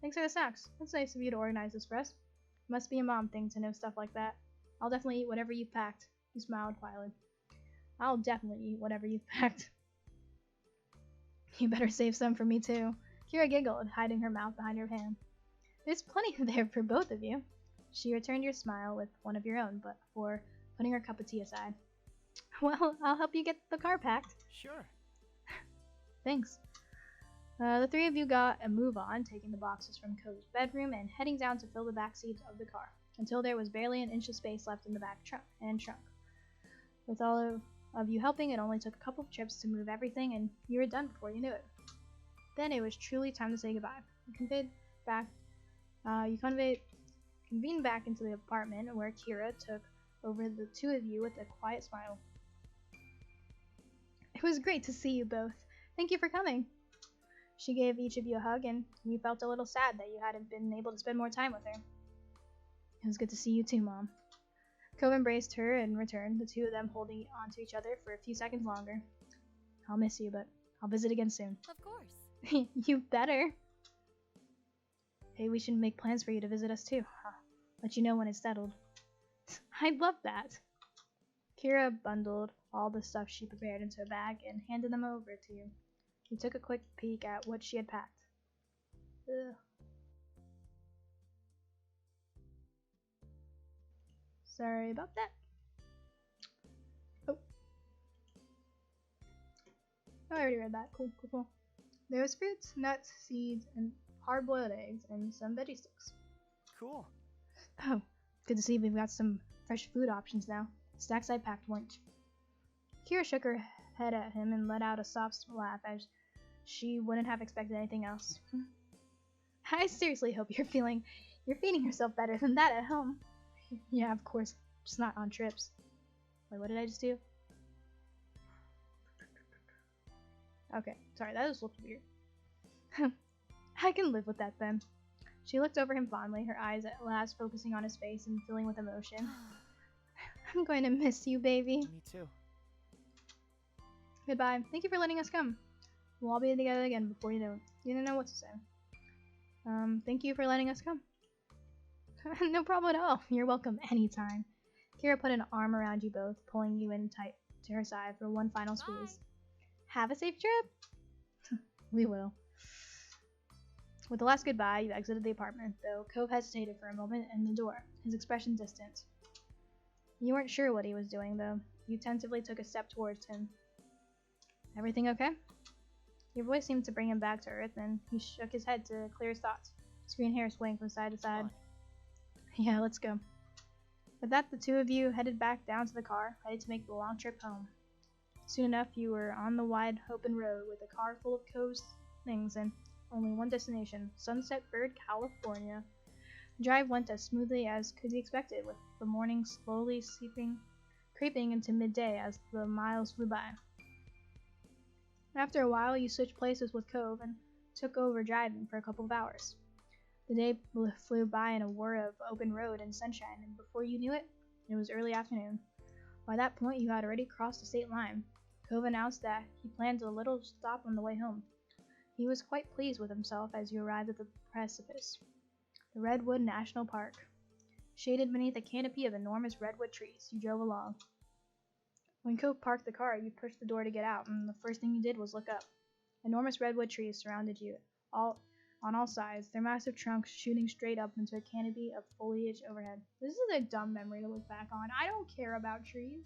Thanks for the snacks. That's nice of you to organize this for us. Must be a mom thing to know stuff like that. I'll definitely eat whatever you've packed. He smiled quietly. I'll definitely eat whatever you've packed. You better save some for me too. Kira giggled, hiding her mouth behind her hand. There's plenty there for both of you. She returned your smile with one of your own, but before putting her cup of tea aside. Well, I'll help you get the car packed. Sure. Thanks. The three of you got a move on, taking the boxes from Cove's bedroom and heading down to fill the back seat of the car, until there was barely an inch of space left in the back trunk. With all of you helping, it only took a couple of trips to move everything, and you were done before you knew it. Then it was truly time to say goodbye. You convened back into the apartment, where Kira took over the two of you with a quiet smile. It was great to see you both. Thank you for coming. She gave each of you a hug, and you felt a little sad that you hadn't been able to spend more time with her. It was good to see you too, Mom. Cove embraced her in return, the two of them holding onto each other for a few seconds longer. I'll miss you, but I'll visit again soon. Of course. You better. Hey, we should make plans for you to visit us too. I'll let you know when it's settled. I'd love that. Kira bundled all the stuff she prepared into a bag and handed them over to you. You took a quick peek at what she had packed. Ugh. Sorry about that. Oh. I already read that. Cool. There was fruits, nuts, seeds, and hard-boiled eggs, and some veggie sticks. Cool. Oh, good to see we've got some fresh food options now. The stacks I packed weren't. Kira shook her head at him and let out a soft laugh as she wouldn't have expected anything else. I seriously hope you're feeding yourself better than that at home. Yeah, of course, just not on trips. Wait, what did I just do? Okay, sorry, that just looked weird. I can live with that then. She looked over him fondly, her eyes at last focusing on his face and filling with emotion. I'm going to miss you, baby. Me too. Goodbye. Thank you for letting us come. We'll all be together again before you know it. You don't know what to say. Thank you for letting us come. No problem at all. You're welcome anytime. Kira put an arm around you both, pulling you in tight to her side for one final squeeze. Have a safe trip. We will. With the last goodbye, you exited the apartment, though Cove hesitated for a moment in the door, his expression distant. You weren't sure what he was doing, though. You tentatively took a step towards him. Everything okay? Your voice seemed to bring him back to earth, and he shook his head to clear his thoughts, his green hair swaying from side to side. Yeah, let's go. With that, the two of you headed back down to the car, ready to make the long trip home. Soon enough, you were on the wide, open road with a car full of Cove's things and only one destination, Sunset Bird, California. The drive went as smoothly as could be expected, with the morning slowly creeping into midday as the miles flew by. After a while, you switched places with Cove and took over driving for a couple of hours. The day flew by in a whir of open road and sunshine, and before you knew it, it was early afternoon. By that point, you had already crossed the state line. Cove announced that he planned a little stop on the way home. He was quite pleased with himself as you arrived at the precipice. The Redwood National Park. Shaded beneath a canopy of enormous redwood trees, you drove along. When Cove parked the car, you pushed the door to get out, and the first thing you did was look up. Enormous redwood trees surrounded you, on all sides, their massive trunks shooting straight up into a canopy of foliage overhead. This is a dumb memory to look back on. I don't care about trees.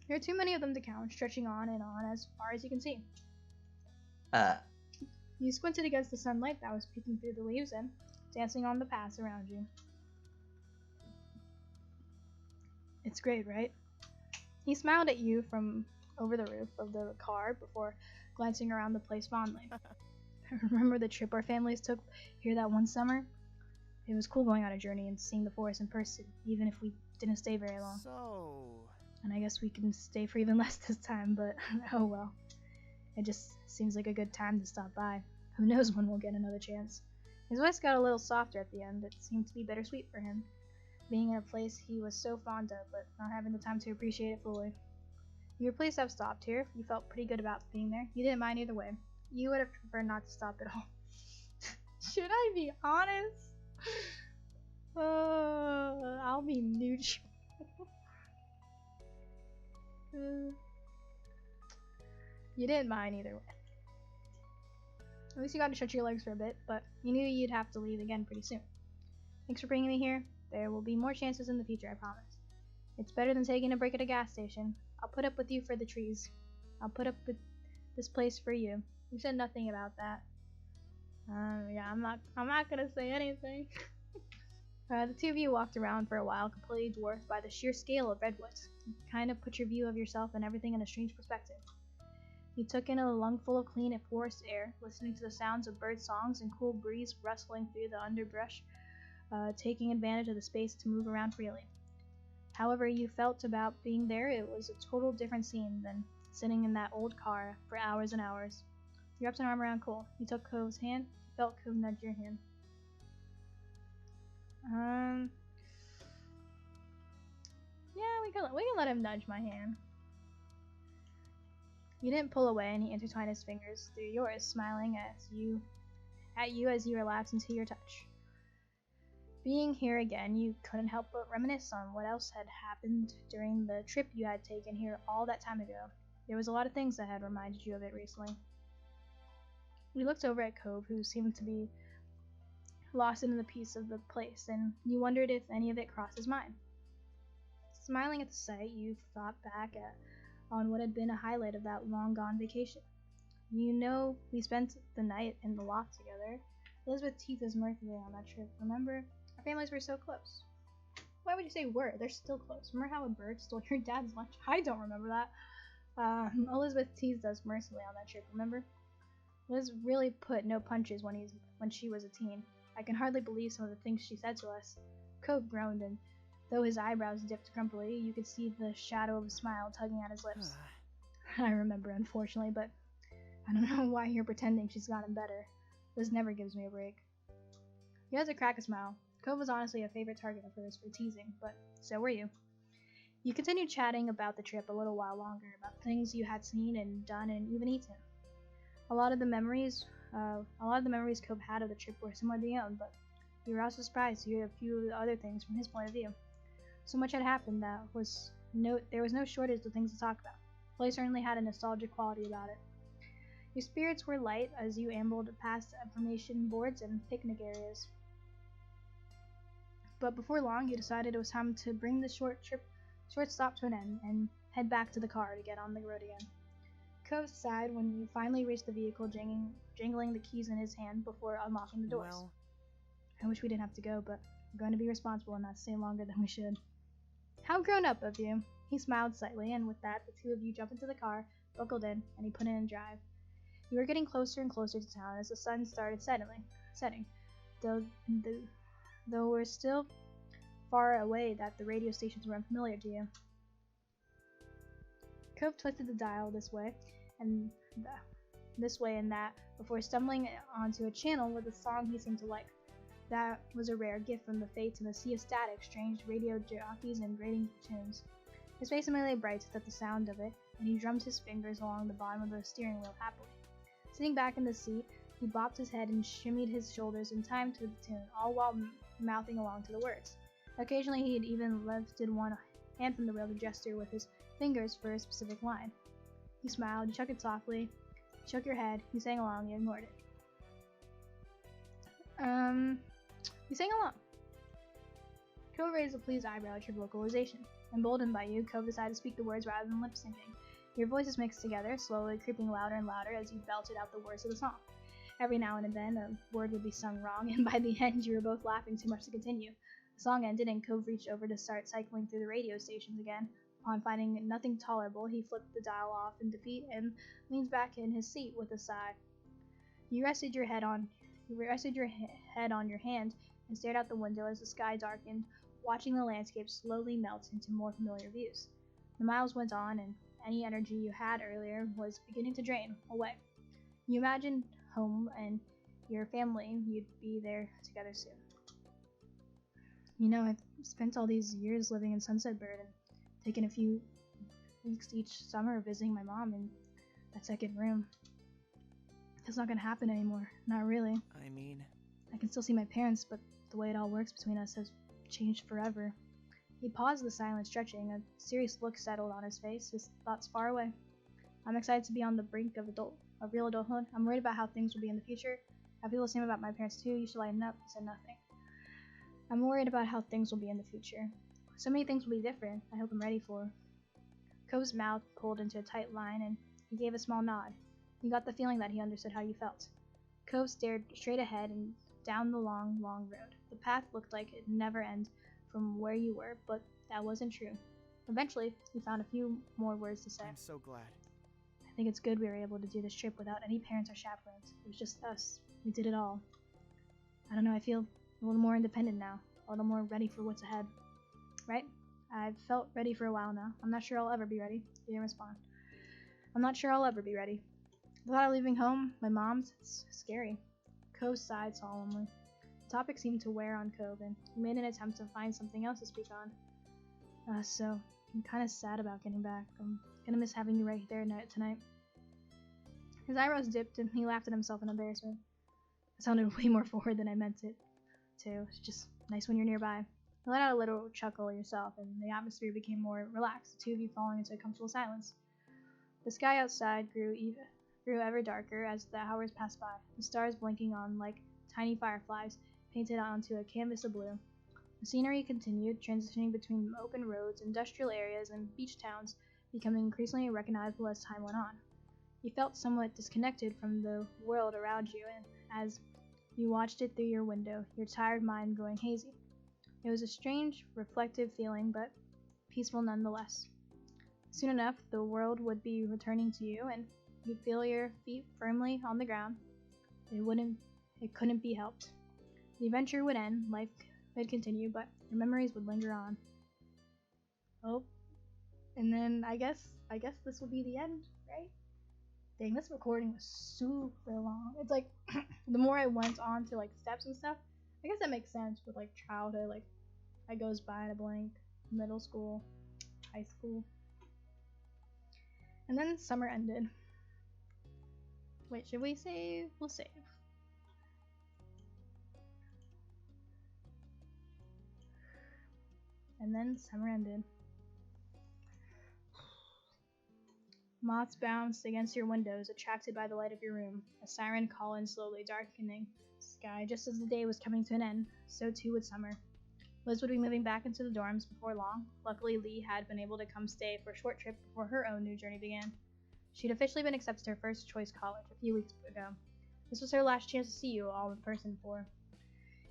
There are too many of them to count, stretching on and on as far as you can see. You squinted against the sunlight that was peeking through the leaves and dancing on the paths around you. It's great, right? He smiled at you from over the roof of the car before glancing around the place fondly. Remember the trip our families took here that one summer? It was cool going on a journey and seeing the forest in person, even if we didn't stay very long. And I guess we can stay for even less this time, but oh well. It just seems like a good time to stop by. Who knows when we'll get another chance. His voice got a little softer at the end. It seemed to be bittersweet for him, being in a place he was so fond of, but not having the time to appreciate it fully. You were pleased to have stopped here. You felt pretty good about being there. You didn't mind either way. You would have preferred not to stop at all. Should I be honest? I'll be neutral. You didn't mind either way. At least you got to stretch your legs for a bit, but you knew you'd have to leave again pretty soon. Thanks for bringing me here. There will be more chances in the future, I promise. It's better than taking a break at a gas station. I'll put up with you for the trees. I'll put up with this place for you. You said nothing about that. Yeah, I'm not gonna say anything. The two of you walked around for a while, completely dwarfed by the sheer scale of redwoods. It kind of put your view of yourself and everything in a strange perspective. You took in a lungful of clean forest air, listening to the sounds of bird songs and cool breeze rustling through the underbrush, taking advantage of the space to move around freely. However you felt about being there, it was a total different scene than sitting in that old car for hours and hours. You wrapped an arm around Cole. You took Cove's hand. You felt Cove nudge your hand. Yeah, we can let him nudge my hand. You didn't pull away, and he intertwined his fingers through yours, smiling at you as you relaxed into your touch. Being here again, you couldn't help but reminisce on what else had happened during the trip you had taken here all that time ago. There was a lot of things that had reminded you of it recently. You looked over at Cove, who seemed to be lost in the peace of the place, and you wondered if any of it crossed his mind. Smiling at the sight, you thought back on what had been a highlight of that long-gone vacation. You know, we spent the night in the loft together. Elizabeth teased us mirthfully on that trip. Remember? Our families were so close. Why would you say were? They're still close. Remember how a bird stole your dad's lunch? I don't remember that. Elizabeth teased us mercilessly on that trip, remember? Liz really put no punches when she was a teen. I can hardly believe some of the things she said to us. Cove groaned, and though his eyebrows dipped grumpily, you could see the shadow of a smile tugging at his lips. I remember, unfortunately, but I don't know why you're pretending she's gotten better. Liz never gives me a break. You had to crack a smile. Cove was honestly a favorite target of hers for teasing, but so were you. You continued chatting about the trip a little while longer, about things you had seen and done and even eaten. A lot of the memories Cove had of the trip were similar to your own, but you were also surprised to hear a few of the other things from his point of view. So much had happened that there was no shortage of things to talk about. The place certainly had a nostalgic quality about it. Your spirits were light as you ambled past information boards and picnic areas. But before long, you decided it was time to bring the short stop to an end and head back to the car to get on the road again. Cove sighed when you finally reached the vehicle, jangling the keys in his hand before unlocking the doors. Well, I wish we didn't have to go, but we're going to be responsible and not stay longer than we should. How grown up of you. He smiled slightly, and with that, the two of you jumped into the car, buckled in, and he put it in drive. You were getting closer and closer to town as the sun started setting, though we're still far away that the radio stations were unfamiliar to you. Cove twisted the dial this way and that before stumbling onto a channel with a song he seemed to like. That was a rare gift from the fates, and the sea of static exchanged radio jockeys and grating tunes. His face immediately brightened at the sound of it, and he drummed his fingers along the bottom of the steering wheel happily. Sitting back in the seat, he bopped his head and shimmied his shoulders in time to the tune, all while mouthing along to the words. Occasionally he had even lifted one hand from the rail to gesture with his fingers for a specific line. You smiled, you chuckled softly, you shook your head, you sang along, you ignored it. You sang along. Cove raised a pleased eyebrow at your vocalization. Emboldened by you, Cove decided to speak the words rather than lip-syncing. Your voices mixed together, slowly creeping louder and louder as you belted out the words of the song. Every now and then, a word would be sung wrong, and by the end, you were both laughing too much to continue. The song ended, and Cove reached over to start cycling through the radio stations again. Upon finding nothing tolerable, he flipped the dial off in defeat and leaned back in his seat with a sigh. You rested your head on your hand and stared out the window as the sky darkened, watching the landscape slowly melt into more familiar views. The miles went on, and any energy you had earlier was beginning to drain away. You imagined home and your family. You'd be there together soon. You know, I've spent all these years living in Sunset Bird and taken a few weeks each summer visiting my mom in that second room. That's not gonna happen anymore. Not really. I mean... can still see my parents, but the way it all works between us has changed forever. He paused the silent stretching, a serious look settled on his face, his thoughts far away. I'm excited to be on the brink of real adulthood. I'm worried about how things will be in the future. I feel the same about my parents too. You should lighten up. He said nothing. I'm worried about how things will be in the future. So many things will be different. I hope I'm ready for. Cove's mouth pulled into a tight line, and he gave a small nod. You got the feeling that he understood how you felt. Cove stared straight ahead and down the long, long road. The path looked like it'd never end from where you were, but that wasn't true. Eventually, he found a few more words to say. I'm so glad. I think it's good we were able to do this trip without any parents or chaperones. It was just us. We did it all. I don't know, I feel a little more independent now, a little more ready for what's ahead. Right? I've felt ready for a while now. I'm not sure I'll ever be ready. He didn't respond. I'm not sure I'll ever be ready. The thought of leaving home, my mom's, it's scary. Cove sighed solemnly. The topic seemed to wear on Cove, and he made an attempt to find something else to speak on. So, I'm kind of sad about getting back. I'm gonna miss having you right there tonight. His eyebrows dipped, and he laughed at himself in embarrassment. It sounded way more forward than I meant it to. It's just nice when you're nearby. You let out a little chuckle yourself, and the atmosphere became more relaxed, the two of you falling into a comfortable silence. The sky outside grew ever darker as the hours passed by, the stars blinking on like tiny fireflies painted onto a canvas of blue. The scenery continued, transitioning between open roads, industrial areas, and beach towns, becoming increasingly recognizable as time went on. You felt somewhat disconnected from the world around you, and as you watched it through your window, your tired mind going hazy. It was a strange, reflective feeling, but peaceful nonetheless. Soon enough, the world would be returning to you, and you'd feel your feet firmly on the ground. It couldn't be helped. The adventure would end, life would continue, but your memories would linger on. Oh, and then I guess this will be the end, right? Dang, this recording was super long. It's like, the more I went on to like steps and stuff, I guess that makes sense with like childhood, like it goes by in a blink, middle school, high school. And then summer ended. Wait, should we save? We'll save. And then summer ended. Moths bounced against your windows, attracted by the light of your room. A siren call in slowly darkening the sky. Just as the day was coming to an end, so too would summer. Liz would be moving back into the dorms before long. Luckily, Lee had been able to come stay for a short trip before her own new journey began. She'd officially been accepted to her first choice college a few weeks ago. This was her last chance to see you all in person before.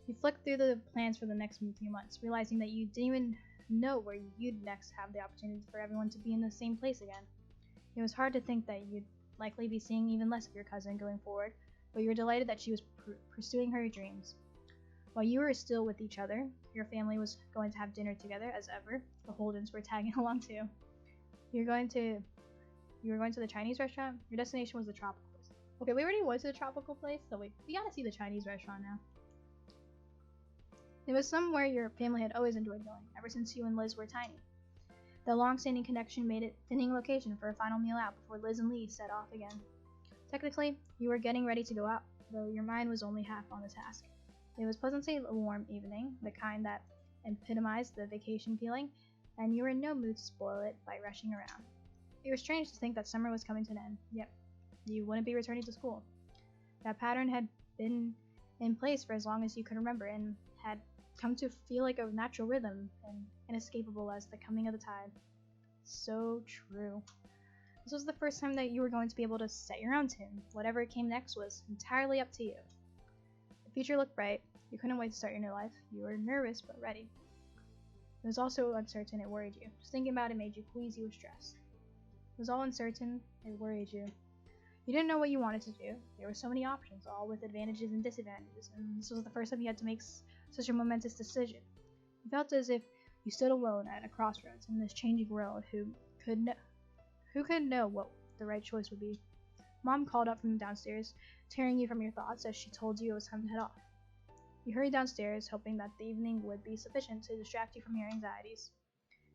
You flicked through the plans for the next few months, realizing that you didn't even know where you'd next have the opportunity for everyone to be in the same place again. It was hard to think that you'd likely be seeing even less of your cousin going forward, but you were delighted that she was pursuing her dreams. While you were still with each other, your family was going to have dinner together as ever. The Holdens were tagging along too. You were going to the Chinese restaurant. Your destination was the tropical place. Okay, we already went to the tropical place, so we gotta see the Chinese restaurant now. It was somewhere your family had always enjoyed going, ever since you and Liz were tiny. The long-standing connection made it a fitting location for a final meal out before Liz and Lee set off again. Technically, you were getting ready to go out, though your mind was only half on the task. It was pleasantly a warm evening, the kind that epitomized the vacation feeling, and you were in no mood to spoil it by rushing around. It was strange to think that summer was coming to an end, yet you wouldn't be returning to school. That pattern had been in place for as long as you could remember, and had come to feel like a natural rhythm and inescapable as the coming of the tide. So true. This was the first time that you were going to be able to set your own tune. Whatever came next was entirely up to you. The future looked bright. You couldn't wait to start your new life. You were nervous but ready. It was also uncertain. It worried you. Just thinking about it made you queasy with stress. It was all uncertain. It worried you. You didn't know what you wanted to do. There were so many options, all with advantages and disadvantages, and this was the first time you had to make such a momentous decision. You felt as if you stood alone at a crossroads in this changing world. Who could know what the right choice would be? Mom called up from downstairs, tearing you from your thoughts as she told you it was time to head off. You hurried downstairs, hoping that the evening would be sufficient to distract you from your anxieties.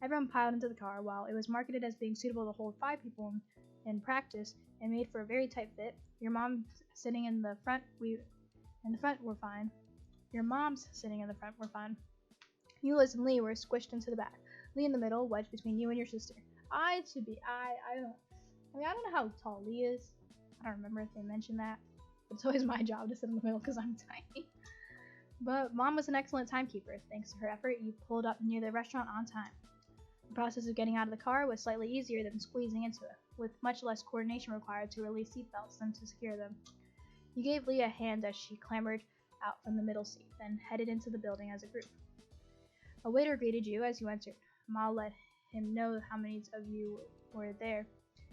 Everyone piled into the car. While it was marketed as being suitable to hold 5 people in practice and made for a very tight fit, your mom sitting in the front were fine. Your moms sitting in the front were fun. You, Liz, and Lee were squished into the back. Lee in the middle, wedged between you and your sister. I don't know how tall Lee is. I don't remember if they mentioned that. It's always my job to sit in the middle because I'm tiny. But Mom was an excellent timekeeper. Thanks to her effort, you pulled up near the restaurant on time. The process of getting out of the car was slightly easier than squeezing into it, with much less coordination required to release seatbelts than to secure them. You gave Lee a hand as she clambered out from the middle seat, then headed into the building as a group. A waiter greeted you as you entered. Ma let him know how many of you were there.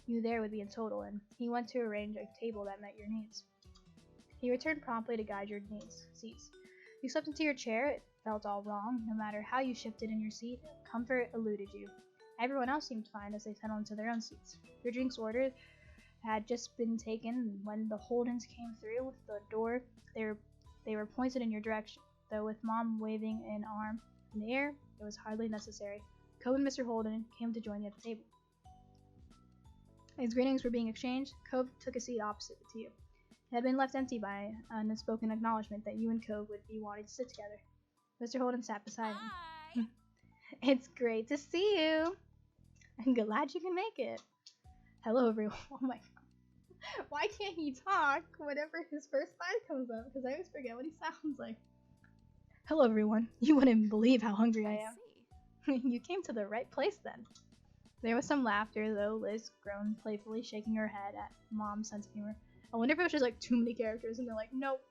There would be in total, and he went to arrange a table that met your needs. He returned promptly to guide your seats. You slipped into your chair. It felt all wrong. No matter how you shifted in your seat, comfort eluded you. Everyone else seemed fine as they settled into their own seats. Your drinks ordered had just been taken when the Holdens came through with the door. They were pointed in your direction, though with Mom waving an arm in the air, it was hardly necessary. Cove and Mr. Holden came to join you at the table. As greetings were being exchanged, Cove took a seat opposite to you. It had been left empty by an unspoken acknowledgement that you and Cove would be wanting to sit together. Mr. Holden sat beside him. It's great to see you. I'm glad you can make it. Hello, everyone. Oh my god. Why can't he talk whenever his first line comes up? Because I always forget what he sounds like. Hello, everyone. You wouldn't believe how hungry I am. You came to the right place then. There was some laughter, though Liz groaned playfully, shaking her head at Mom's sense of humor. I wonder if it was just like too many characters and they're like, nope,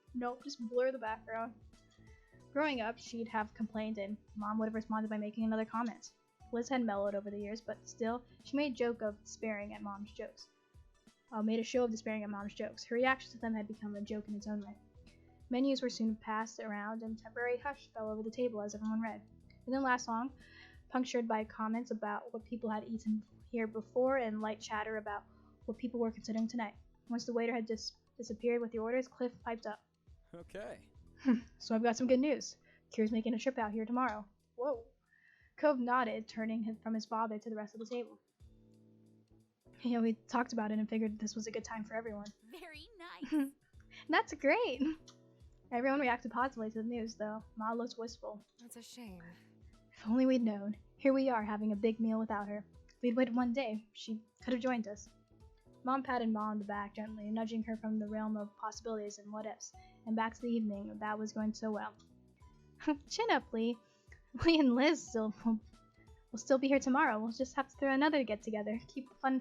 just blur the background. Growing up, she'd have complained and Mom would have responded by making another comment. Liz had mellowed over the years, but still, she made a show of despairing at Mom's jokes. Her reaction to them had become a joke in its own right. Menus were soon passed around and temporary hush fell over the table as everyone read. It didn't last long, punctured by comments about what people had eaten here before and light chatter about what people were considering tonight. Once the waiter had disappeared with the orders, Cliff piped up. Okay. So I've got some good news. Kira's making a trip out here tomorrow. Whoa. Cove nodded, turning from his father to the rest of the table. We talked about it and figured this was a good time for everyone. Very nice. That's great. Everyone reacted positively to the news, though. Ma looked wistful. That's a shame. If only we'd known. Here we are, having a big meal without her. If we'd waited one day, she could have joined us. Mom patted Ma on the back gently, nudging her from the realm of possibilities and what-ifs, and back to the evening that was going so well. Chin up, Lee. Lee and Liz will still be here tomorrow. We'll just have to throw another get-together. Keep the fun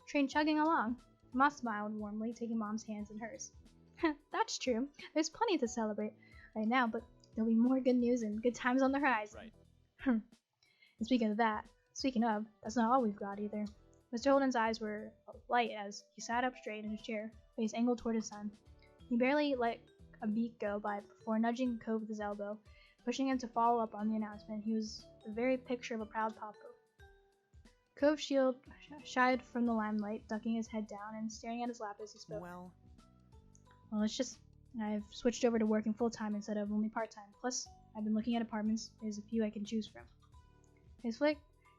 train chugging along. Ma smiled warmly, taking Mom's hands in hers. That's true. There's plenty to celebrate right now, but there'll be more good news and good times on the horizon. Right. And speaking of, that's not all we've got either. Mr. Holden's eyes were light as he sat up straight in his chair, face angled toward his son. He barely let a beat go by before nudging Cove with his elbow, pushing him to follow up on the announcement. He was the very picture of a proud papa. Cove shied from the limelight, ducking his head down and staring at his lap as he spoke. Well, it's just I've switched over to working full-time instead of only part-time. Plus, I've been looking at apartments. There's a few I can choose from.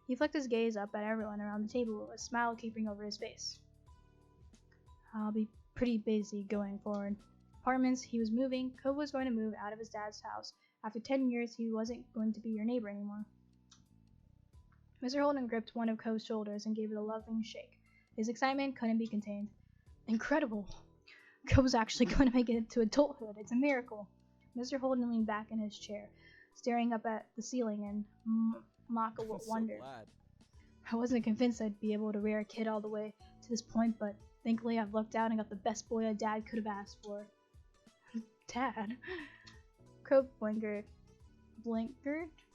He flicked his gaze up at everyone around the table, a smile creeping over his face. I'll be pretty busy going forward. Apartments, he was moving. Cove was going to move out of his dad's house. After 10 years, he wasn't going to be your neighbor anymore. Mr. Holden gripped one of Cove's shoulders and gave it a loving shake. His excitement couldn't be contained. Incredible! Cove's actually going to make it to adulthood. It's a miracle. Mr. Holden leaned back in his chair, staring up at the ceiling in mock wonder. So glad. I wasn't convinced I'd be able to rear a kid all the way to this point, but thankfully I've lucked out and got the best boy a dad could have asked for. Dad? Cove blinkered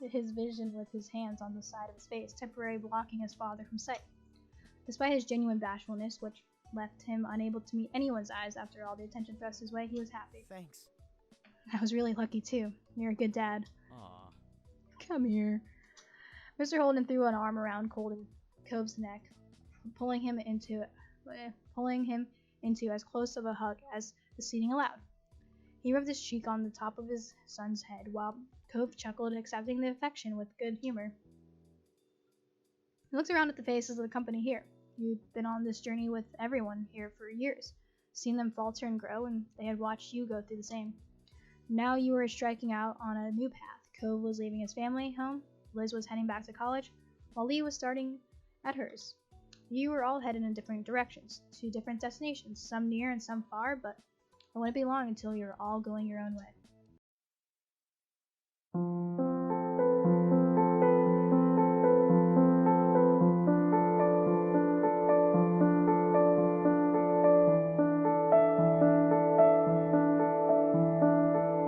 his vision with his hands on the side of his face, temporarily blocking his father from sight. Despite his genuine bashfulness, which left him unable to meet anyone's eyes after all the attention thrust his way, he was happy. Thanks. I was really lucky too. You're a good dad. Aw. Come here. Mr. Holden threw an arm around Cove's neck, pulling him into as close of a hug as the seating allowed. He rubbed his cheek on the top of his son's head, while Cove chuckled, accepting the affection with good humor. He looked around at the faces of the company here. You'd been on this journey with everyone here for years, seen them falter and grow, and they had watched you go through the same. Now you were striking out on a new path. Cove was leaving his family home, Liz was heading back to college, while Lee was starting at hers. You were all headed in different directions, to different destinations, some near and some far, but it wouldn't be long until you were all going your own way.